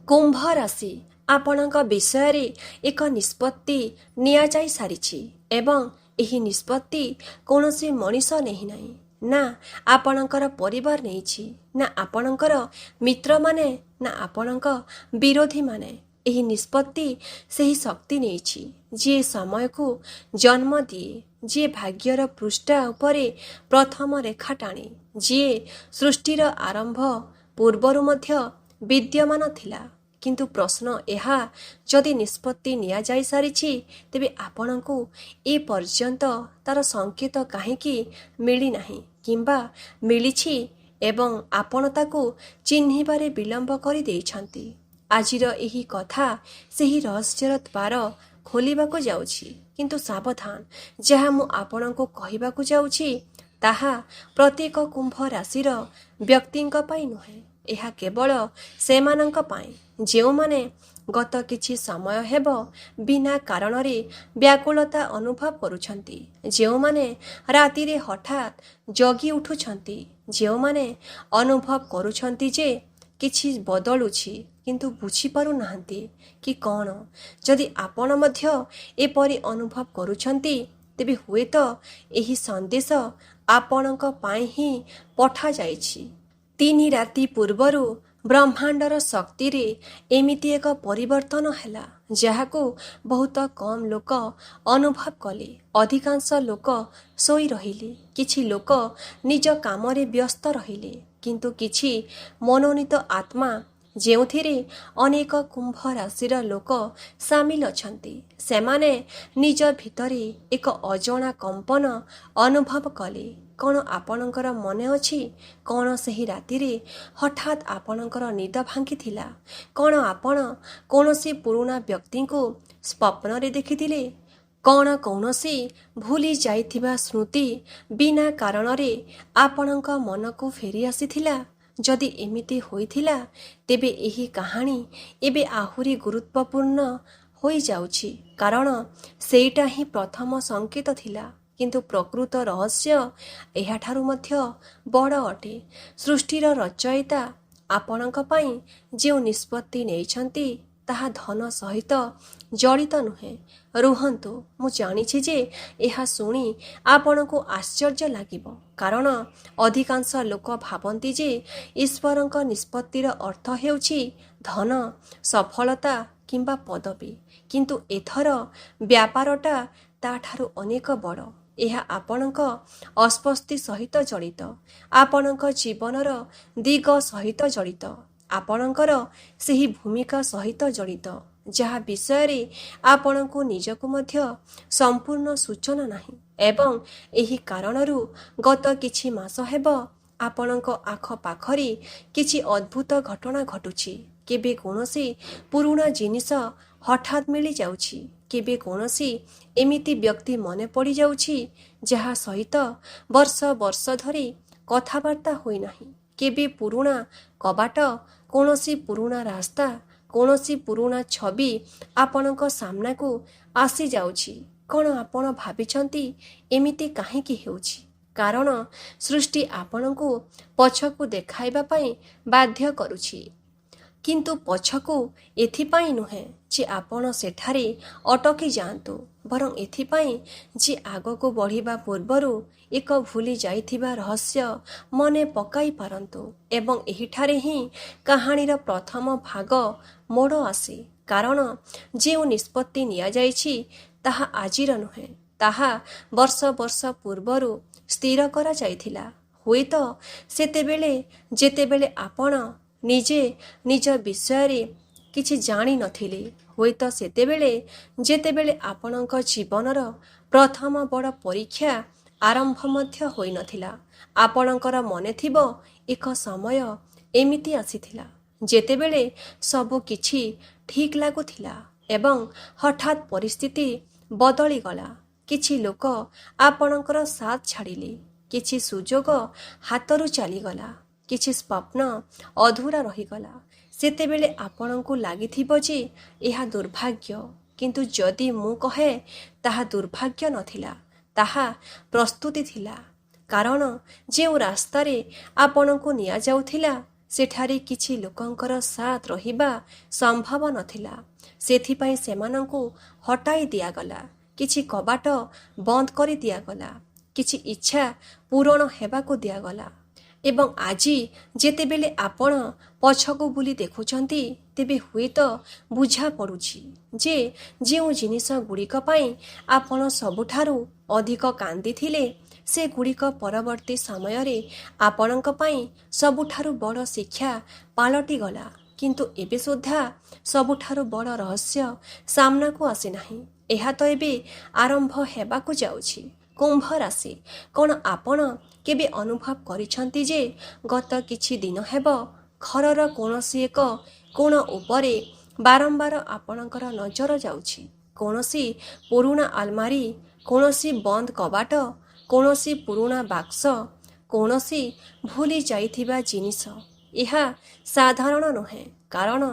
କୁମ୍ଭ ରାଶି ଆପଣଙ୍କ ବିଷୟରେ ଏକ ନିଷ୍ପତ୍ତି ନିଆଯାଇ ସାରିଛି ଏବଂ ଏହି ନିଷ୍ପତ୍ତି କୌଣସି ମଣିଷ ନେଇନାହିଁ, ନା ଆପଣଙ୍କର ପରିବାର ନେଇଛି, ନା ଆପଣଙ୍କର ମିତ୍ରମାନେ, ନା ଆପଣଙ୍କ ବିରୋଧୀମାନେ। ଏହି ନିଷ୍ପତ୍ତି ସେହି ଶକ୍ତି ନେଇଛି ଯିଏ ସମୟକୁ ଜନ୍ମ ଦିଏ, ଯିଏ ଭାଗ୍ୟର ପୃଷ୍ଠା ଉପରେ ପ୍ରଥମ ରେଖା ଟାଣେ, ଯିଏ ସୃଷ୍ଟିର ଆରମ୍ଭ ପୂର୍ବରୁ ମଧ୍ୟ ବିଦ୍ୟମାନ ଥିଲା। କିନ୍ତୁ ପ୍ରଶ୍ନ ଏହା, ଯଦି ନିଷ୍ପତ୍ତି ନିଆଯାଇ ସାରିଛି ତେବେ ଆପଣଙ୍କୁ ଏ ପର୍ଯ୍ୟନ୍ତ ତାର ସଂକେତ କାହିଁକି ମିଳିନାହିଁ କିମ୍ବା ମିଳିଛି ଏବଂ ଆପଣ ତାକୁ ଚିହ୍ନିବାରେ ବିଳମ୍ବ କରିଦେଇଛନ୍ତି? ଆଜିର ଏହି କଥା ସେହି ରହସ୍ୟର ଦ୍ୱାର ଖୋଲିବାକୁ ଯାଉଛି। କିନ୍ତୁ ସାବଧାନ, ଯାହା ମୁଁ ଆପଣଙ୍କୁ କହିବାକୁ ଯାଉଛି ତାହା ପ୍ରତ୍ୟେକ କୁମ୍ଭ ରାଶିର ବ୍ୟକ୍ତିଙ୍କ ପାଇଁ ନୁହେଁ। ଏହା କେବଳ ସେମାନଙ୍କ ପାଇଁ ଯେଉଁମାନେ ଗତ କିଛି ସମୟ ହେବ ବିନା କାରଣରେ ବ୍ୟାକୁଳତା ଅନୁଭବ କରୁଛନ୍ତି, ଯେଉଁମାନେ ରାତିରେ ହଠାତ୍ ଜଗି ଉଠୁଛନ୍ତି, ଯେଉଁମାନେ ଅନୁଭବ କରୁଛନ୍ତି ଯେ କିଛି ବଦଳୁଛି କିନ୍ତୁ ବୁଝିପାରୁନାହାନ୍ତି କି କ'ଣ। ଯଦି ଆପଣ ମଧ୍ୟ ଏପରି ଅନୁଭବ କରୁଛନ୍ତି ତେବେ ହୁଏତ ଏହି ସନ୍ଦେଶ ଆପଣଙ୍କ ପାଇଁ ହିଁ ପଠାଯାଇଛି। 3 ରାତି ପୂର୍ବରୁ ବ୍ରହ୍ମାଣ୍ଡର ଶକ୍ତିରେ ଏମିତି ଏକ ପରିବର୍ତ୍ତନ ହେଲା ଯାହାକୁ ବହୁତ କମ୍ ଲୋକ ଅନୁଭବ କଲେ। ଅଧିକାଂଶ ଲୋକ ଶୋଇ ରହିଲେ, କିଛି ଲୋକ ନିଜ କାମରେ ବ୍ୟସ୍ତ ରହିଲେ, କିନ୍ତୁ କିଛି ମନୋନୀତ ଆତ୍ମା, ଯେଉଁଥିରେ ଅନେକ କୁମ୍ଭ ରାଶିର ଲୋକ ସାମିଲ ଅଛନ୍ତି, ସେମାନେ ନିଜ ଭିତରେ ଏକ ଅଜଣା କମ୍ପନ ଅନୁଭବ କଲେ। କ'ଣ ଆପଣଙ୍କର ମନେ ଅଛି କ'ଣ ସେହି ରାତିରେ ହଠାତ୍ ଆପଣଙ୍କର ନିଦ ଭାଙ୍ଗିଥିଲା? କ'ଣ ଆପଣ କୌଣସି ପୁରୁଣା ବ୍ୟକ୍ତିଙ୍କୁ ସ୍ୱପ୍ନରେ ଦେଖିଥିଲେ? କ'ଣ କୌଣସି ଭୁଲି ଯାଇଥିବା ସ୍ମୃତି ବିନା କାରଣରେ ଆପଣଙ୍କ ମନକୁ ଫେରି ଆସିଥିଲା? ଯଦି ଏମିତି ହୋଇଥିଲା ତେବେ ଏହି କାହାଣୀ ଏବେ ଆହୁରି ଗୁରୁତ୍ୱପୂର୍ଣ୍ଣ ହୋଇଯାଉଛି, କାରଣ ସେଇଟା ହିଁ ପ୍ରଥମ ସଂକେତ ଥିଲା। କିନ୍ତୁ ପ୍ରକୃତ ରହସ୍ୟ ଏହାଠାରୁ ମଧ୍ୟ ବଡ଼ ଅଟେ। ସୃଷ୍ଟିର ରଚୟିତା ଆପଣଙ୍କ ପାଇଁ ଯେଉଁ ନିଷ୍ପତ୍ତି ନେଇଛନ୍ତି ତାହା ଧନ ସହିତ ଜଡ଼ିତ ନୁହେଁ। ରୁହନ୍ତୁ, ମୁଁ ଜାଣିଛି ଯେ ଏହା ଶୁଣି ଆପଣଙ୍କୁ ଆଶ୍ଚର୍ଯ୍ୟ ଲାଗିବ, କାରଣ ଅଧିକାଂଶ ଲୋକ ଭାବନ୍ତି ଯେ ଈଶ୍ୱରଙ୍କ ନିଷ୍ପତ୍ତିର ଅର୍ଥ ହେଉଛି ଧନ, ସଫଳତା କିମ୍ବା ପଦବୀ। କିନ୍ତୁ ଏଥର ବ୍ୟାପାରଟା ତାଠାରୁ ଅନେକ ବଡ଼। ଏହା ଆପଣଙ୍କ ଅସ୍ପଷ୍ଟି ସହିତ ଜଡ଼ିତ, ଆପଣଙ୍କ ଜୀବନର ଦିଗ ସହିତ ଜଡ଼ିତ, ଆପଣଙ୍କର ସେହି ଭୂମିକା ସହିତ ଜଡ଼ିତ ଯାହା ବିଷୟରେ ଆପଣଙ୍କୁ ନିଜକୁ ମଧ୍ୟ ସମ୍ପୂର୍ଣ୍ଣ ସୂଚନା ନାହିଁ। ଏବଂ ଏହି କାରଣରୁ ଗତ କିଛି ମାସ ହେବ ଆପଣଙ୍କ ଆଖପାଖରେ କିଛି ଅଦ୍ଭୁତ ଘଟଣା ଘଟୁଛି। କେବେ କୌଣସି ପୁରୁଣା ଜିନିଷ ହଠାତ୍ ମିଳିଯାଉଛି, କେବେ କୌଣସି ଏମିତି ବ୍ୟକ୍ତି ମନେ ପଡ଼ିଯାଉଛି ଯାହା ସହିତ ବର୍ଷ ବର୍ଷ ଧରି କଥାବାର୍ତ୍ତା ହୋଇନାହିଁ, କେବେ ପୁରୁଣା କବାଟ, କୌଣସି ପୁରୁଣା ରାସ୍ତା, କୌଣସି ପୁରୁଣା ଛବି ଆପଣଙ୍କ ସାମ୍ନାକୁ ଆସିଯାଉଛି। କ'ଣ ଆପଣ ଭାବିଛନ୍ତି ଏମିତି କାହିଁକି ହେଉଛି? କାରଣ ସୃଷ୍ଟି ଆପଣଙ୍କୁ ପଛକୁ ଦେଖାଇବା ପାଇଁ ବାଧ୍ୟ କରୁଛି। କିନ୍ତୁ ପଛକୁ ଏଥିପାଇଁ ନୁହେଁ ଯେ ଆପଣ ସେଠାରେ ଅଟକି ଯାଆନ୍ତୁ, ବରଂ ଏଥିପାଇଁ ଯେ ଆଗକୁ ବଢ଼ିବା ପୂର୍ବରୁ ଏକ ଭୁଲି ଯାଇଥିବା ରହସ୍ୟ ମନେ ପକାଇ ପାରନ୍ତୁ। ଏବଂ ଏହିଠାରେ ହିଁ କାହାଣୀର ପ୍ରଥମ ଭାଗ ମୋଡ଼ ଆସେ, କାରଣ ଯେଉଁ ନିଷ୍ପତ୍ତି ନିଆଯାଇଛି ତାହା ଆଜିର ନୁହେଁ, ତାହା ବର୍ଷ ବର୍ଷ ପୂର୍ବରୁ ସ୍ଥିର କରାଯାଇଥିଲା। ହୁଏତ ସେତେବେଳେ ଯେତେବେଳେ ଆପଣ ନିଜେ ନିଜ ବିଷୟରେ କିଛି ଜାଣିନଥିଲେ, ହୁଏତ ସେତେବେଳେ ଯେତେବେଳେ ଆପଣଙ୍କ ଜୀବନର ପ୍ରଥମ ବଡ଼ ପରୀକ୍ଷା ଆରମ୍ଭ ମଧ୍ୟ ହୋଇନଥିଲା। ଆପଣଙ୍କର ମନେଥିବ ଏକ ସମୟ ଏମିତି ଆସିଥିଲା ଯେତେବେଳେ ସବୁ କିଛି ଠିକ୍ ଲାଗୁଥିଲା ଏବଂ ହଠାତ୍ ପରିସ୍ଥିତି ବଦଳିଗଲା। କିଛି ଲୋକ ଆପଣଙ୍କର ସାଥ ଛାଡ଼ିଲେ, କିଛି ସୁଯୋଗ ହାତରୁ ଚାଲିଗଲା, କିଛି ସ୍ୱପ୍ନ ଅଧୁରା ରହିଗଲା। ସେତେବେଳେ ଆପଣଙ୍କୁ ଲାଗିଥିବ ଯେ ଏହା ଦୁର୍ଭାଗ୍ୟ, କିନ୍ତୁ ଯଦି ମୁଁ କହେ ତାହା ଦୁର୍ଭାଗ୍ୟ ନଥିଲା, ତାହା ପ୍ରସ୍ତୁତି ଥିଲା। କାରଣ ଯେଉଁ ରାସ୍ତାରେ ଆପଣଙ୍କୁ ନିଆଯାଉଥିଲା ସେଠାରେ କିଛି ଲୋକଙ୍କର ସାଥ ରହିବା ସମ୍ଭବ ନଥିଲା। ସେଥିପାଇଁ ସେମାନଙ୍କୁ ହଟାଇ ଦିଆଗଲା। କିଛି କବାଟ ବନ୍ଦ କରି ଦିଆଗଲା। କିଛି ଇଚ୍ଛା ପୂରଣ ହେବାକୁ ଦିଆଗଲା। ଏବଂ ଆଜି ଯେତେବେଳେ ଆପଣ ପଛକୁ ବୁଲି ଦେଖୁଛନ୍ତି, ତେବେ ହୁଏତ ବୁଝା ପଡ଼ୁଛି ଯେ ଯେଉଁ ଜିନିଷ ଗୁଡ଼ିକ ପାଇଁ ଆପଣ ସବୁଠାରୁ ଅଧିକ କାନ୍ଦିଥିଲେ, ସେଗୁଡ଼ିକ ପରବର୍ତ୍ତୀ ସମୟରେ ଆପଣଙ୍କ ପାଇଁ ସବୁଠାରୁ ବଡ଼ ଶିକ୍ଷା ପାଲଟିଗଲା। କିନ୍ତୁ ଏବେ ସୁଦ୍ଧା ସବୁଠାରୁ ବଡ଼ ରହସ୍ୟ ସାମ୍ନାକୁ ଆସିନାହିଁ। ଏହା ତ ଏବେ ଆରମ୍ଭ ହେବାକୁ ଯାଉଛି। କୁମ୍ଭ ରାଶି, କ'ଣ ଆପଣ କେବେ ଅନୁଭବ କରିଛନ୍ତି ଯେ ଗତ କିଛି ଦିନ ହେବ ଘରର କୌଣସି ଏକ କୋଣ ଉପରେ ବାରମ୍ବାର ଆପଣଙ୍କର ନଜର ଯାଉଛି? କୌଣସି ପୁରୁଣା ଆଲମାରୀ, କୌଣସି ବନ୍ଦ କବାଟ, କୌଣସି ପୁରୁଣା ବାକ୍ସ, କୌଣସି ଭୁଲି ଯାଇଥିବା ଜିନିଷ। ଏହା ସାଧାରଣ ନୁହେଁ, କାରଣ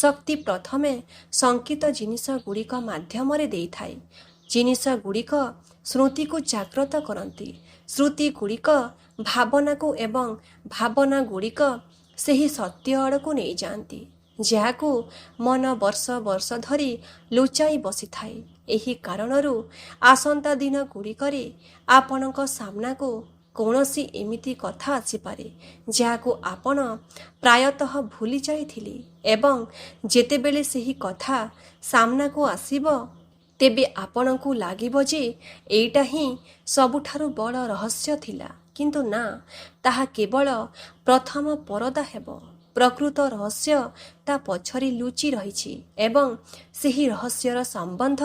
ଶକ୍ତି ପ୍ରଥମେ ସଙ୍କେତ ଜିନିଷ ଗୁଡ଼ିକ ମାଧ୍ୟମରେ ଦେଇଥାଏ। ଜିନିଷ ଗୁଡ଼ିକ ସ୍ମୃତିକୁ ଜାଗ୍ରତ କରନ୍ତି। ସ୍ମୃତି ଗୁଡ଼ିକ ଭାବନାକୁ ଏବଂ ଭାବନା ଗୁଡ଼ିକ ସେହି ସତ୍ୟ ଆଡ଼କୁ ନେଇଯାଆନ୍ତି, ଯାହାକୁ ମନ ବର୍ଷ ବର୍ଷ ଧରି ଲୁଚାଇ ବସିଥାଏ। ଏହି କାରଣରୁ ଆସନ୍ତା ଦିନ ଗୁଡ଼ିକରେ ଆପଣଙ୍କ ସାମ୍ନାକୁ କୌଣସି ଏମିତି କଥା ଆସିପାରେ ଯାହାକୁ ଆପଣ ପ୍ରାୟତଃ ଭୁଲି ଯାଇଥିଲେ। ଏବଂ ଯେତେବେଳେ ସେହି କଥା ସାମ୍ନାକୁ ଆସିବ, ତେବେ ଆପଣଙ୍କୁ ଲାଗିବ ଯେ ଏଇଟା ହିଁ ସବୁଠାରୁ ବଡ଼ ରହସ୍ୟ ଥିଲା। କିନ୍ତୁ ନା, ତାହା କେବଳ ପ୍ରଥମ ପରଦା ହେବ। ପ୍ରକୃତ ରହସ୍ୟ ତା ପଛରେ ଲୁଚି ରହିଛି ଏବଂ ସେହି ରହସ୍ୟର ସମ୍ବନ୍ଧ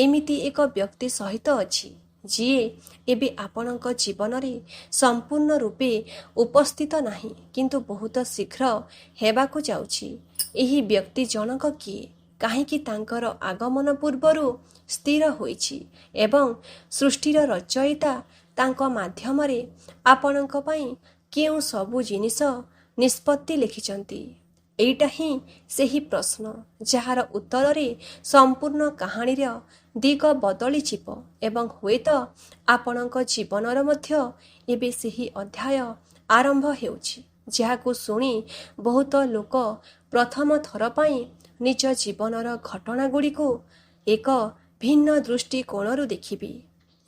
ଏମିତି ଏକ ବ୍ୟକ୍ତି ସହିତ ଅଛି ଯିଏ ଏବେ ଆପଣଙ୍କ ଜୀବନରେ ସମ୍ପୂର୍ଣ୍ଣ ରୂପେ ଉପସ୍ଥିତ ନାହିଁ, କିନ୍ତୁ ବହୁତ ଶୀଘ୍ର ହେବାକୁ ଯାଉଛି। ଏହି ବ୍ୟକ୍ତି ଜଣକ କିଏ? କାହିଁକି ତାଙ୍କର ଆଗମନ ପୂର୍ବରୁ ସ୍ଥିର ହୋଇଛି ଏବଂ ସୃଷ୍ଟିର ରଚୟିତା ତାଙ୍କ ମାଧ୍ୟମରେ ଆପଣଙ୍କ ପାଇଁ କେଉଁ ସବୁ ଜିନିଷ ନିଷ୍ପତ୍ତି ଲେଖିଛନ୍ତି? ଏଇଟା ହିଁ ସେହି ପ୍ରଶ୍ନ ଯାହାର ଉତ୍ତରରେ ସମ୍ପୂର୍ଣ୍ଣ କାହାଣୀର ଦିଗ ବଦଳିଯିବ ଏବଂ ହୁଏତ ଆପଣଙ୍କ ଜୀବନର ମଧ୍ୟ ଏବେ ସେହି ଅଧ୍ୟାୟ ଆରମ୍ଭ ହେଉଛି, ଯାହାକୁ ଶୁଣି ବହୁତ ଲୋକ ପ୍ରଥମ ଥର ପାଇଁ ନିଜ ଜୀବନର ଘଟଣାଗୁଡ଼ିକୁ ଏକ ଭିନ୍ନ ଦୃଷ୍ଟିକୋଣରୁ ଦେଖିବେ।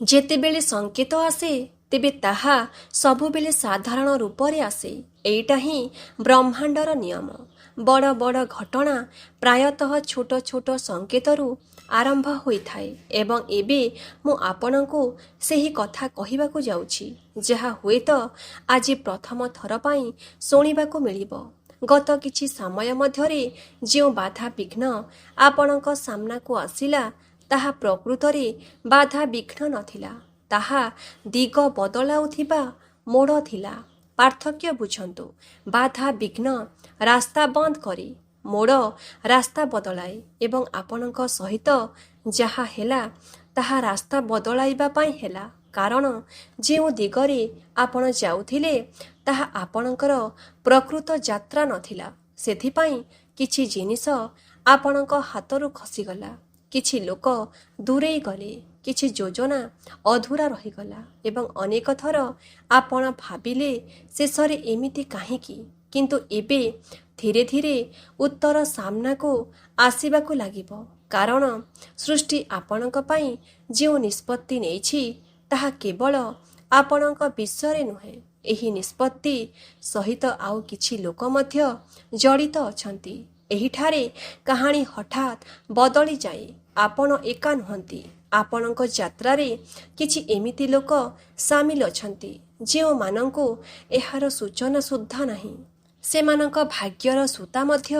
ଯେତେବେଳେ ସଙ୍କେତ ଆସେ, ତେବେ ତାହା ସବୁବେଳେ ସାଧାରଣ ରୂପରେ ଆସେ। ଏଇଟା ହିଁ ବ୍ରହ୍ମାଣ୍ଡର ନିୟମ। ବଡ଼ ବଡ଼ ଘଟଣା ପ୍ରାୟତଃ ଛୋଟ ଛୋଟ ସଙ୍କେତରୁ ଆରମ୍ଭ ହୋଇଥାଏ। ଏବଂ ଏବେ ମୁଁ ଆପଣଙ୍କୁ ସେହି କଥା କହିବାକୁ ଯାଉଛି, ଯାହା ହୁଏତ ଆଜି ପ୍ରଥମ ଥର ପାଇଁ ଶୁଣିବାକୁ ମିଳିବ। ଗତ କିଛି ସମୟ ମଧ୍ୟରେ ଯେଉଁ ବାଧା ବିଘ୍ନ ଆପଣଙ୍କ ସାମ୍ନାକୁ ଆସିଲା, ତାହା ପ୍ରକୃତରେ ବାଧା ବିଘ୍ନ ନଥିଲା, ତାହା ଦିଗ ବଦଳାଉଥିବା ମୋଡ଼ ଥିଲା। ପାର୍ଥକ୍ୟ ବୁଝନ୍ତୁ। ବାଧା ବିଘ୍ନ ରାସ୍ତା ବନ୍ଦ କରେ, ମୋଡ଼ ରାସ୍ତା ବଦଳାଏ। ଏବଂ ଆପଣଙ୍କ ସହିତ ଯାହା ହେଲା, ତାହା ରାସ୍ତା ବଦଳାଇବା ପାଇଁ ହେଲା, କାରଣ ଯେଉଁ ଦିଗରେ ଆପଣ ଯାଉଥିଲେ ତାହା ଆପଣଙ୍କର ପ୍ରକୃତ ଯାତ୍ରା ନଥିଲା। ସେଥିପାଇଁ କିଛି ଜିନିଷ ଆପଣଙ୍କ ହାତରୁ ଖସିଗଲା, କିଛି ଲୋକ ଦୂରେଇ ଗଲେ, କିଛି ଯୋଜନା ଅଧୁରା ରହିଗଲା ଏବଂ ଅନେକ ଥର ଆପଣ ଭାବିଲେ ଶେଷରେ ଏମିତି କାହିଁକି? କିନ୍ତୁ ଏବେ ଧୀରେ ଧୀରେ ଉତ୍ତର ସାମ୍ନାକୁ ଆସିବାକୁ ଲାଗିବ, କାରଣ ସୃଷ୍ଟି ଆପଣଙ୍କ ପାଇଁ ଯେଉଁ ନିଷ୍ପତ୍ତି ନେଇଛି, ତାହା କେବଳ ଆପଣଙ୍କ ବିଷୟରେ ନୁହେଁ। ଏହି ନିଷ୍ପତ୍ତି ସହିତ ଆଉ କିଛି ଲୋକ ମଧ୍ୟ ଜଡ଼ିତ ଅଛନ୍ତି। ଏହିଠାରେ କାହାଣୀ ହଠାତ୍ ବଦଳିଯାଏ। ଆପଣ ଏକା ନୁହନ୍ତି। ଆପଣଙ୍କ ଯାତ୍ରାରେ କିଛି ଏମିତି ଲୋକ ସାମିଲ ଅଛନ୍ତି ଯେଉଁମାନଙ୍କୁ ଏହାର ସୂଚନା ସୁଦ୍ଧା ନାହିଁ। ସେମାନଙ୍କ ଭାଗ୍ୟର ସୂତା ମଧ୍ୟ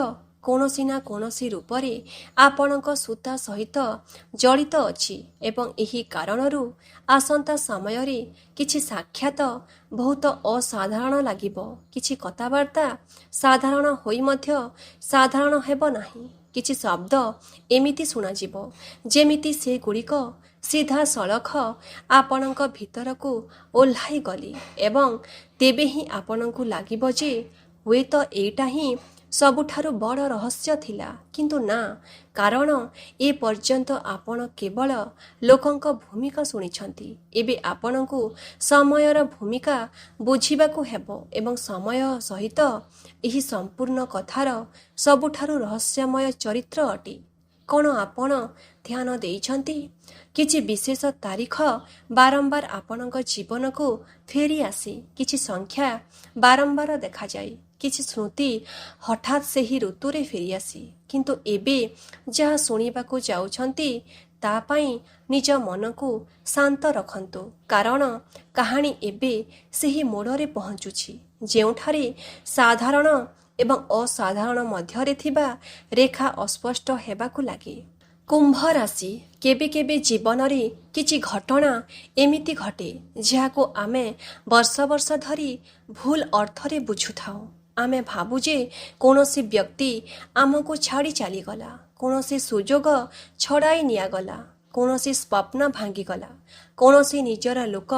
କୌଣସି ନା କୌଣସି ରୂପରେ ଆପଣଙ୍କ ସୂତା ସହିତ ଜଡ଼ିତ ଅଛି ଏବଂ ଏହି କାରଣରୁ ଆସନ୍ତା ସମୟରେ କିଛି ସାକ୍ଷାତ ବହୁତ ଅସାଧାରଣ ଲାଗିବ। କିଛି କଥାବାର୍ତ୍ତା ସାଧାରଣ ହୋଇ ମଧ୍ୟ ସାଧାରଣ ହେବ ନାହିଁ। କିଛି ଶବ୍ଦ ଏମିତି ଶୁଣାଯିବ ଯେମିତି ସେଗୁଡ଼ିକ ସିଧାସଳଖ ଆପଣଙ୍କ ଭିତରକୁ ଓହ୍ଲାଇ ଗଲେ ଏବଂ ତେବେ ହିଁ ଆପଣଙ୍କୁ ଲାଗିବ ଯେ ହୁଏତ ଏଇଟା ହିଁ ସବୁଠାରୁ ବଡ଼ ରହସ୍ୟ ଥିଲା। କିନ୍ତୁ ନା, କାରଣ ଏ ପର୍ଯ୍ୟନ୍ତ ଆପଣ କେବଳ ଲୋକଙ୍କ ଭୂମିକା ଶୁଣିଛନ୍ତି। ଏବେ ଆପଣଙ୍କୁ ସମୟର ଭୂମିକା ବୁଝିବାକୁ ହେବ ଏବଂ ସମୟ ସହିତ ଏହି ସମ୍ପୂର୍ଣ୍ଣ କଥାର ସବୁଠାରୁ ରହସ୍ୟମୟ ଚରିତ୍ର ଅଟେ। କ'ଣ ଆପଣ ଧ୍ୟାନ ଦେଇଛନ୍ତି? କିଛି ବିଶେଷ ତାରିଖ ବାରମ୍ବାର ଆପଣଙ୍କ ଜୀବନକୁ ଫେରି ଆସେ। କିଛି ସଂଖ୍ୟା ବାରମ୍ବାର ଦେଖାଯାଏ। କିଛି ସ୍ମୃତି ହଠାତ୍ ସେହି ଋତୁରେ ଫେରିଆସେ। କିନ୍ତୁ ଏବେ ଯାହା ଶୁଣିବାକୁ ଯାଉଛନ୍ତି ତା ପାଇଁ ନିଜ ମନକୁ ଶାନ୍ତ ରଖନ୍ତୁ, କାରଣ କାହାଣୀ ଏବେ ସେହି ମୋଡ଼ରେ ପହଞ୍ଚୁଛି ଯେଉଁଠାରେ ସାଧାରଣ ଏବଂ ଅସାଧାରଣ ମଧ୍ୟରେ ଥିବା ରେଖା ଅସ୍ପଷ୍ଟ ହେବାକୁ ଲାଗେ। କୁମ୍ଭ ରାଶି। କେବେ କେବେ ଜୀବନରେ କିଛି ଘଟଣା ଏମିତି ଘଟେ ଯାହାକୁ ଆମେ ବର୍ଷ ବର୍ଷ ଧରି ଭୁଲ ଅର୍ଥରେ ବୁଝୁଥାଉ। ଆମେ ଭାବୁ ଯେ କୌଣସି ବ୍ୟକ୍ତି ଆମକୁ ଛାଡ଼ି ଚାଲିଗଲା, କୌଣସି ସୁଯୋଗ ଛଡ଼ାଇ ନିଆଗଲା, କୌଣସି ସ୍ୱପ୍ନ ଭାଙ୍ଗିଗଲା, କୌଣସି ନିଜର ଲୋକ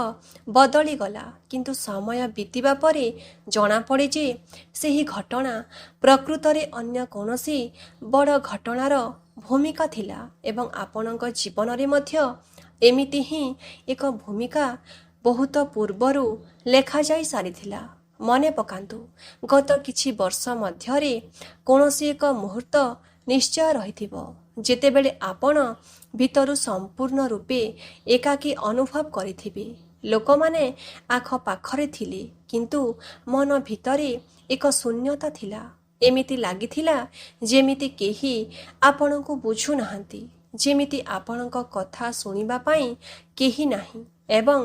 ବଦଳିଗଲା। କିନ୍ତୁ ସମୟ ବିତିବା ପରେ ଜଣାପଡ଼େ ଯେ ସେହି ଘଟଣା ପ୍ରକୃତରେ ଅନ୍ୟ କୌଣସି ବଡ଼ ଘଟଣାର ଭୂମିକା ଥିଲା ଏବଂ ଆପଣଙ୍କ ଜୀବନରେ ମଧ୍ୟ ଏମିତି ହିଁ ଏକ ଭୂମିକା ବହୁତ ପୂର୍ବରୁ ଲେଖାଯାଇ ସାରିଥିଲା। ମନେ ପକାନ୍ତୁ, ଗତ କିଛି ବର୍ଷ ମଧ୍ୟରେ କୌଣସି ଏକ ମୁହୂର୍ତ୍ତ ନିଶ୍ଚୟ ରହିଥିବ ଯେତେବେଳେ ଆପଣ ଭିତରୁ ସମ୍ପୂର୍ଣ୍ଣ ରୂପେ ଏକାକୀ ଅନୁଭବ କରିଥିବେ। ଲୋକମାନେ ଆଖପାଖରେ ଥିଲେ କିନ୍ତୁ ମନ ଭିତରେ ଏକ ଶୂନ୍ୟତା ଥିଲା। ଏମିତି ଲାଗିଥିଲା ଯେମିତି କେହି ଆପଣଙ୍କୁ ବୁଝୁନାହାନ୍ତି, ଯେମିତି ଆପଣଙ୍କ କଥା ଶୁଣିବା ପାଇଁ କେହି ନାହିଁ। ଏବଂ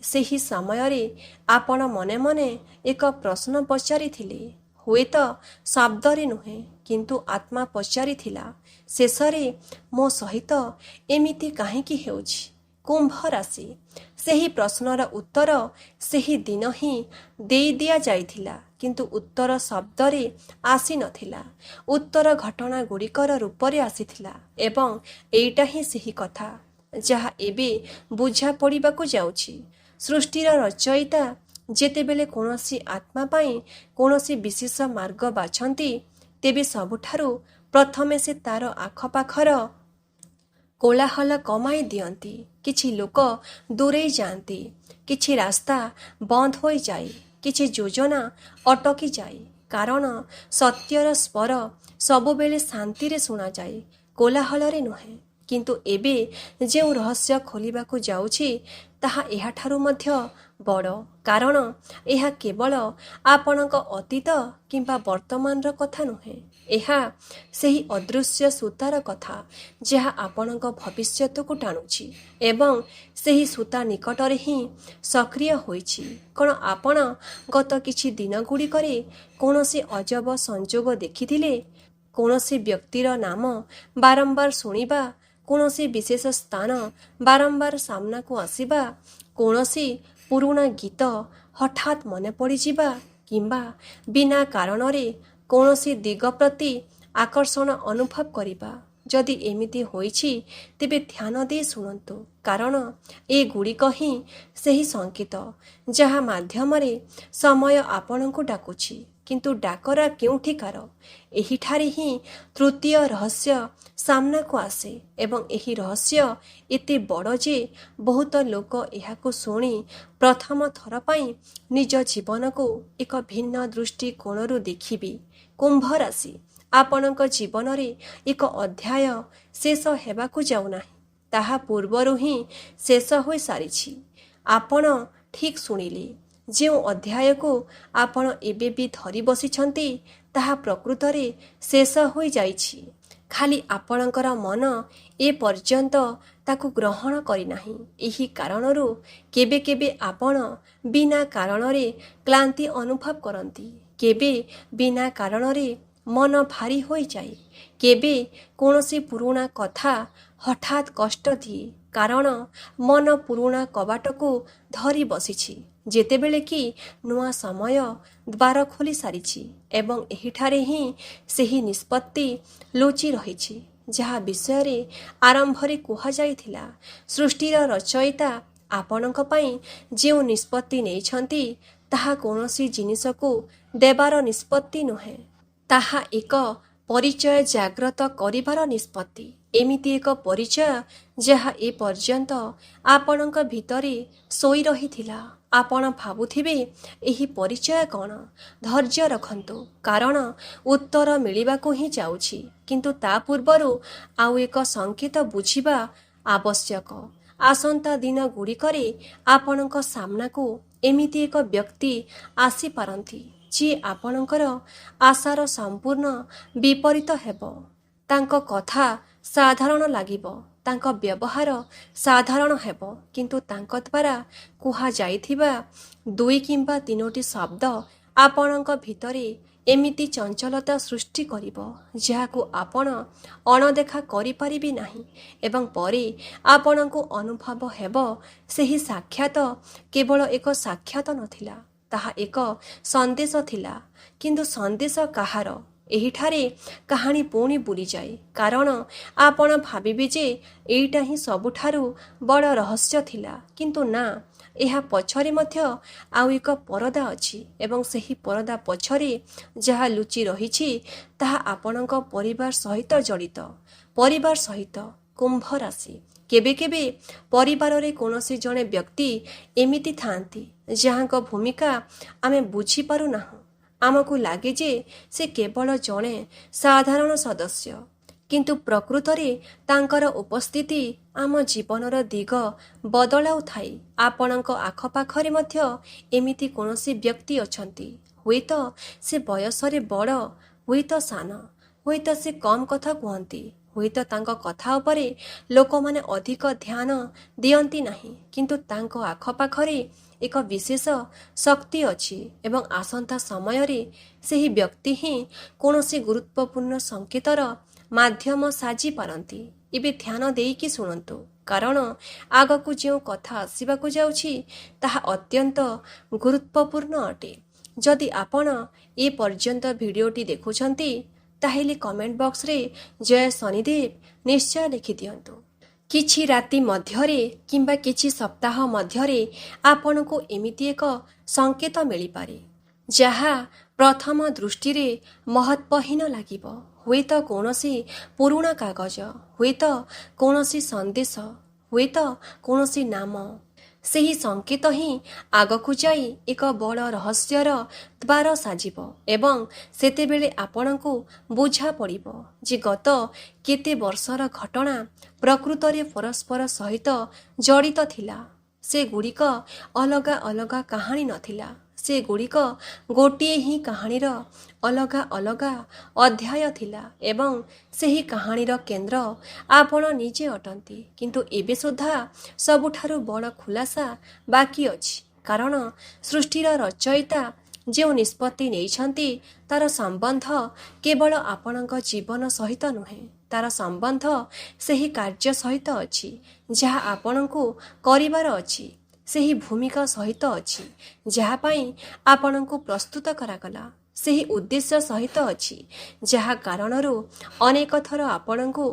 ସେହି ସମୟରେ ଆପଣ ମନେ ମନେ ଏକ ପ୍ରଶ୍ନ ପଚାରିଥିଲେ, ହୁଏତ ଶବ୍ଦରେ ନୁହେଁ କିନ୍ତୁ ଆତ୍ମା ପଚାରିଥିଲା, ଶେଷରେ ମୋ ସହିତ ଏମିତି କାହିଁକି ହେଉଛି? କୁମ୍ଭ ରାଶି। ସେହି ପ୍ରଶ୍ନର ଉତ୍ତର ସେହି ଦିନ ହିଁ ଦେଇ ଦିଆଯାଇଥିଲା, କିନ୍ତୁ ଉତ୍ତର ଶବ୍ଦରେ ଆସିନଥିଲା। ଉତ୍ତର ଘଟଣା ଗୁଡ଼ିକର ରୂପରେ ଆସିଥିଲା। ଏବଂ ଏଇଟା ହିଁ ସେହି କଥା ଯାହା ଏବେ ବୁଝା ପଡ଼ିବାକୁ ଯାଉଛି। ସୃଷ୍ଟିର ରଚୟିତା ଯେତେବେଳେ କୌଣସି ଆତ୍ମା ପାଇଁ କୌଣସି ବିଶେଷ ମାର୍ଗ ବାଛନ୍ତି, ତେବେ ସବୁଠାରୁ ପ୍ରଥମେ ସେ ତାର ଆଖପାଖର କୋଳାହଳ କମାଇ ଦିଅନ୍ତି। କିଛି ଲୋକ ଦୂରେଇ ଯାଆନ୍ତି, କିଛି ରାସ୍ତା ବନ୍ଦ ହୋଇଯାଏ, କିଛି ଯୋଜନା ଅଟକିଯାଏ। କାରଣ ସତ୍ୟର ସ୍ୱର ସବୁବେଳେ ଶାନ୍ତିରେ ଶୁଣାଯାଏ, କୋଳାହଳରେ ନୁହେଁ। କିନ୍ତୁ ଏବେ ଯେଉଁ ରହସ୍ୟ ଖୋଲିବାକୁ ଯାଉଛି ତାହା ଏହାଠାରୁ ମଧ୍ୟ ବଡ଼, କାରଣ ଏହା କେବଳ ଆପଣଙ୍କ ଅତୀତ କିମ୍ବା ବର୍ତ୍ତମାନର କଥା ନୁହେଁ। ଏହା ସେହି ଅଦୃଶ୍ୟ ସୂତାର କଥା ଯାହା ଆପଣଙ୍କ ଭବିଷ୍ୟତକୁ ଟାଣୁଛି ଏବଂ ସେହି ସୂତା ନିକଟରେ ହିଁ ସକ୍ରିୟ ହୋଇଛି। କ'ଣ ଆପଣ ଗତ କିଛି ଦିନ ଗୁଡ଼ିକରେ କୌଣସି ଅଜବ ସଂଯୋଗ ଦେଖିଥିଲେ? କୌଣସି ବ୍ୟକ୍ତିର ନାମ ବାରମ୍ବାର ଶୁଣିବା, କୌଣସି ବିଶେଷ ସ୍ଥାନ ବାରମ୍ବାର ସାମ୍ନାକୁ ଆସିବା, କୌଣସି ପୁରୁଣା ଗୀତ ହଠାତ୍ ମନେ ପଡ଼ିଯିବା କିମ୍ବା ବିନା କାରଣରେ କୌଣସି ଦିଗ ପ୍ରତି ଆକର୍ଷଣ ଅନୁଭବ କରିବା। ଯଦି ଏମିତି ହୋଇଛି ତେବେ ଧ୍ୟାନ ଦେଇ ଶୁଣନ୍ତୁ, କାରଣ ଏଗୁଡ଼ିକ ହିଁ ସେହି ସଂକେତ ଯାହା ମାଧ୍ୟମରେ ସମୟ ଆପଣଙ୍କୁ ଡାକୁଛି। କିନ୍ତୁ ଡାକରା କେଉଁଠିକାର? ଏହିଠାରେ ହିଁ ତୃତୀୟ ରହସ୍ୟ ସାମ୍ନାକୁ ଆସେ ଏବଂ ଏହି ରହସ୍ୟ ଏତେ ବଡ଼ ଯେ ବହୁତ ଲୋକ ଏହାକୁ ଶୁଣି ପ୍ରଥମ ଥର ପାଇଁ ନିଜ ଜୀବନକୁ ଏକ ଭିନ୍ନ ଦୃଷ୍ଟିକୋଣରୁ ଦେଖିବେ। କୁମ୍ଭ ରାଶି। ଆପଣଙ୍କ ଜୀବନରେ ଏକ ଅଧ୍ୟାୟ ଶେଷ ହେବାକୁ ଯାଉନାହିଁ, ତାହା ପୂର୍ବରୁ ହିଁ ଶେଷ ହୋଇସାରିଛି। ଆପଣ ଠିକ୍ ଶୁଣିଲେ, ଯେଉଁ ଅଧ୍ୟାୟକୁ ଆପଣ ଏବେ ବି ଧରି ବସିଛନ୍ତି ତାହା ପ୍ରକୃତରେ ଶେଷ ହୋଇଯାଇଛି। ଖାଲି ଆପଣଙ୍କର ମନ ଏ ପର୍ଯ୍ୟନ୍ତ ତାକୁ ଗ୍ରହଣ କରିନାହିଁ। ଏହି କାରଣରୁ କେବେ କେବେ ଆପଣ ବିନା କାରଣରେ କ୍ଳାନ୍ତି ଅନୁଭବ କରନ୍ତି, କେବେ ବିନା କାରଣରେ ମନ ଭାରି ହୋଇଯାଏ, କେବେ କୌଣସି ପୁରୁଣା କଥା ହଠାତ୍ କଷ୍ଟ ଦିଏ, କାରଣ ମନ ପୁରୁଣା କବାଟକୁ ଧରି ବସିଛି ଯେତେବେଳେ କି ନୂଆ ସମୟ ଦ୍ୱାର ଖୋଲି ସାରିଛି। ଏବଂ ଏହିଠାରେ ହିଁ ସେହି ନିଷ୍ପତ୍ତି ଲୁଚି ରହିଛି ଯାହା ବିଷୟରେ ଆରମ୍ଭରେ କୁହାଯାଇଥିଲା। ସୃଷ୍ଟିର ରଚୟିତା ଆପଣଙ୍କ ପାଇଁ ଯେଉଁ ନିଷ୍ପତ୍ତି ନେଇଛନ୍ତି ତାହା କୌଣସି ଜିନିଷକୁ ଦେବାର ନିଷ୍ପତ୍ତି ନୁହେଁ, ତାହା ଏକ ପରିଚୟ ଜାଗ୍ରତ କରିବାର ନିଷ୍ପତ୍ତି। ଏମିତି ଏକ ପରିଚୟ ଯାହା ଏପର୍ଯ୍ୟନ୍ତ ଆପଣଙ୍କ ଭିତରେ ଶୋଇ ରହିଥିଲା। ଆପଣ ଭାବୁଥିବେ ଏହି ପରିଚୟ କ'ଣ? ଧୈର୍ଯ୍ୟ ରଖନ୍ତୁ, କାରଣ ଉତ୍ତର ମିଳିବାକୁ ହିଁ ଯାଉଛି। କିନ୍ତୁ ତା ପୂର୍ବରୁ ଆଉ ଏକ ସଂକେତ ବୁଝିବା ଆବଶ୍ୟକ। ଆସନ୍ତା ଦିନ ଗୁଡ଼ିକରେ ଆପଣଙ୍କ ସାମ୍ନାକୁ ଏମିତି ଏକ ବ୍ୟକ୍ତି ଆସିପାରନ୍ତି ଯିଏ ଆପଣଙ୍କର ଆଶାର ସମ୍ପୂର୍ଣ୍ଣ ବିପରୀତ ହେବ। ତାଙ୍କ କଥା ସାଧାରଣ ଲାଗିବ, ତାଙ୍କ ବ୍ୟବହାର ସାଧାରଣ ହେବ, କିନ୍ତୁ ତାଙ୍କ ଦ୍ୱାରା କୁହାଯାଇଥିବା 2 କିମ୍ବା 3ଟି ଶବ୍ଦ ଆପଣଙ୍କ ଭିତରେ ଏମିତି ଚଞ୍ଚଳତା ସୃଷ୍ଟି କରିବ ଯାହାକୁ ଆପଣ ଅଣଦେଖା କରିପାରିବେ ନାହିଁ। ଏବଂ ପରେ ଆପଣଙ୍କୁ ଅନୁଭବ ହେବ ସେହି ସାକ୍ଷାତ କେବଳ ଏକ ସାକ୍ଷାତ ନଥିଲା, ତାହା ଏକ ସନ୍ଦେଶ ଥିଲା। କିନ୍ତୁ ସନ୍ଦେଶ କାହାର? ଏହିଠାରେ କାହାଣୀ ପୁଣି ବୁଲିଯାଏ, କାରଣ ଆପଣ ଭାବିବେ ଯେ ଏଇଟା ହିଁ ସବୁଠାରୁ ବଡ଼ ରହସ୍ୟ ଥିଲା। କିନ୍ତୁ ନା, ଏହା ପଛରେ ମଧ୍ୟ ଆଉ ଏକ ପରଦା ଅଛି ଏବଂ ସେହି ପରଦା ପଛରେ ଯାହା ଲୁଚି ରହିଛି ତାହା ଆପଣଙ୍କ ପରିବାର ସହିତ ଜଡ଼ିତ। ପରିବାର ସହିତ କୁମ୍ଭ ରାଶି। କେବେ କେବେ ପରିବାରରେ କୌଣସି ଜଣେ ବ୍ୟକ୍ତି ଏମିତି ଥାଆନ୍ତି ଯାହାଙ୍କ ଭୂମିକା ଆମେ ବୁଝିପାରୁନାହୁଁ। ଆମକୁ ଲାଗେ ଯେ ସେ କେବଳ ଜଣେ ସାଧାରଣ ସଦସ୍ୟ, କିନ୍ତୁ ପ୍ରକୃତରେ ତାଙ୍କର ଉପସ୍ଥିତି ଆମ ଜୀବନର ଦିଗ ବଦଳାଉଥାଏ। ଆପଣଙ୍କ ଆଖପାଖରେ ମଧ୍ୟ ଏମିତି କୌଣସି ବ୍ୟକ୍ତି ଅଛନ୍ତି। ହୁଏତ ସେ ବୟସରେ ବଡ଼, ହୁଏତ ସାନ, ହୁଏତ ସେ କମ୍ କଥା କୁହନ୍ତି, ହୁଏତ ତାଙ୍କ କଥା ଉପରେ ଲୋକମାନେ ଅଧିକ ଧ୍ୟାନ ଦିଅନ୍ତି ନାହିଁ, କିନ୍ତୁ ତାଙ୍କ ଆଖପାଖରେ ଏକ ବିଶେଷ ଶକ୍ତି ଅଛି ଏବଂ ଆସନ୍ତା ସମୟରେ ସେହି ବ୍ୟକ୍ତି ହିଁ କୌଣସି ଗୁରୁତ୍ୱପୂର୍ଣ୍ଣ ସଂକେତର ମାଧ୍ୟମ ସାଜିପାରନ୍ତି। ଏବେ ଧ୍ୟାନ ଦେଇକି ଶୁଣନ୍ତୁ, କାରଣ ଆଗକୁ ଯେଉଁ କଥା ଆସିବାକୁ ଯାଉଛି ତାହା ଅତ୍ୟନ୍ତ ଗୁରୁତ୍ୱପୂର୍ଣ୍ଣ ଅଟେ। ଯଦି ଆପଣ ଏପର୍ଯ୍ୟନ୍ତ ଭିଡ଼ିଓଟି ଦେଖୁଛନ୍ତି, ତାହେଲେ କମେଣ୍ଟ ବକ୍ସରେ ଜୟ ଶନିଦେବ ନିଶ୍ଚୟ ଲେଖିଦିଅନ୍ତୁ। କିଛି ରାତି ମଧ୍ୟରେ କିମ୍ବା କିଛି ସପ୍ତାହ ମଧ୍ୟରେ ଆପଣଙ୍କୁ ଏମିତି ଏକ ସଂକେତ ମିଳିପାରେ ଯାହା ପ୍ରଥମ ଦୃଷ୍ଟିରେ ମହତ୍ତ୍ୱହୀନ ଲାଗିବ। ହୁଏତ କୌଣସି ପୁରୁଣା କାଗଜ, ହୁଏତ କୌଣସି ସନ୍ଦେଶ, ହୁଏତ କୌଣସି ନାମ। ସେହି ସଂକେତ ହିଁ ଆଗକୁ ଯାଇ ଏକ ବଡ଼ ରହସ୍ୟର ଦ୍ୱାର ସାଜିବ ଏବଂ ସେତେବେଳେ ଆପଣଙ୍କୁ ବୁଝା ପଡ଼ିବ ଯେ ଗତ କେତେ ବର୍ଷର ଘଟଣା ପ୍ରକୃତରେ ପରସ୍ପର ସହିତ ଜଡ଼ିତ ଥିଲା। ସେଗୁଡ଼ିକ ଅଲଗା ଅଲଗା କାହାଣୀ ନଥିଲା, ସେଗୁଡ଼ିକ ଗୋଟିଏ ହିଁ କାହାଣୀର ଅଲଗା ଅଲଗା ଅଧ୍ୟାୟ ଥିଲା ଏବଂ ସେହି କାହାଣୀର କେନ୍ଦ୍ର ଆପଣ ନିଜେ ଅଟନ୍ତି। କିନ୍ତୁ ଏବେ ସୁଦ୍ଧା ସବୁଠାରୁ ବଡ଼ ଖୁଲାସା ବାକି ଅଛି, କାରଣ ସୃଷ୍ଟିର ରଚୟିତା ଯେଉଁ ନିଷ୍ପତ୍ତି ନେଇଛନ୍ତି ତାର ସମ୍ବନ୍ଧ କେବଳ ଆପଣଙ୍କ ଜୀବନ ସହିତ ନୁହେଁ, ତାର ସମ୍ବନ୍ଧ ସେହି କାର୍ଯ୍ୟ ସହିତ ଅଛି ଯାହା ଆପଣଙ୍କୁ କରିବାର ଅଛି, ସେହି ଭୂମିକା ସହିତ ଅଛି ଯାହା ପାଇଁ ଆପଣଙ୍କୁ ପ୍ରସ୍ତୁତ କରାଗଲା, ସେହି ଉଦ୍ଦେଶ୍ୟ ସହିତ ଅଛି ଯାହା କାରଣରୁ ଅନେକ ଥର ଆପଣଙ୍କୁ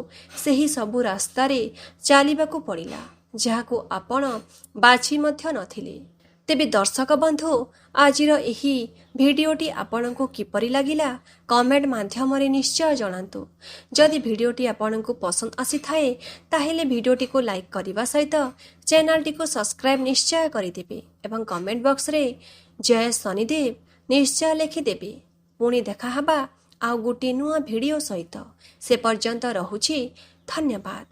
ସେହି ସବୁ ରାସ୍ତାରେ ଚାଲିବାକୁ ପଡ଼ିଲା ଯାହାକୁ ଆପଣ ବାଛି ମଧ୍ୟ ନଥିଲେ। ତେବେ ଦର୍ଶକ ବନ୍ଧୁ, ଆଜିର ଏହି ଭିଡ଼ିଓଟି ଆପଣଙ୍କୁ କିପରି ଲାଗିଲା କମେଣ୍ଟ ମାଧ୍ୟମରେ ନିଶ୍ଚୟ ଜଣାନ୍ତୁ। ଯଦି ଭିଡ଼ିଓଟି ଆପଣଙ୍କୁ ପସନ୍ଦ ଆସିଥାଏ ତାହେଲେ ଭିଡ଼ିଓଟିକୁ ଲାଇକ୍ କରିବା ସହିତ ଚ୍ୟାନେଲଟିକୁ ସବସ୍କ୍ରାଇବ୍ ନିଶ୍ଚୟ କରିଦେବେ ଏବଂ କମେଣ୍ଟ ବକ୍ସରେ ଜୟ ଶନିଦେବ ନିଶ୍ଚୟ ଲେଖିଦେବେ। ପୁଣି ଦେଖାହେବା ଆଉ ଗୋଟିଏ ନୂଆ ଭିଡ଼ିଓ ସହିତ। ସେ ପର୍ଯ୍ୟନ୍ତ ରହୁଛି। ଧନ୍ୟବାଦ।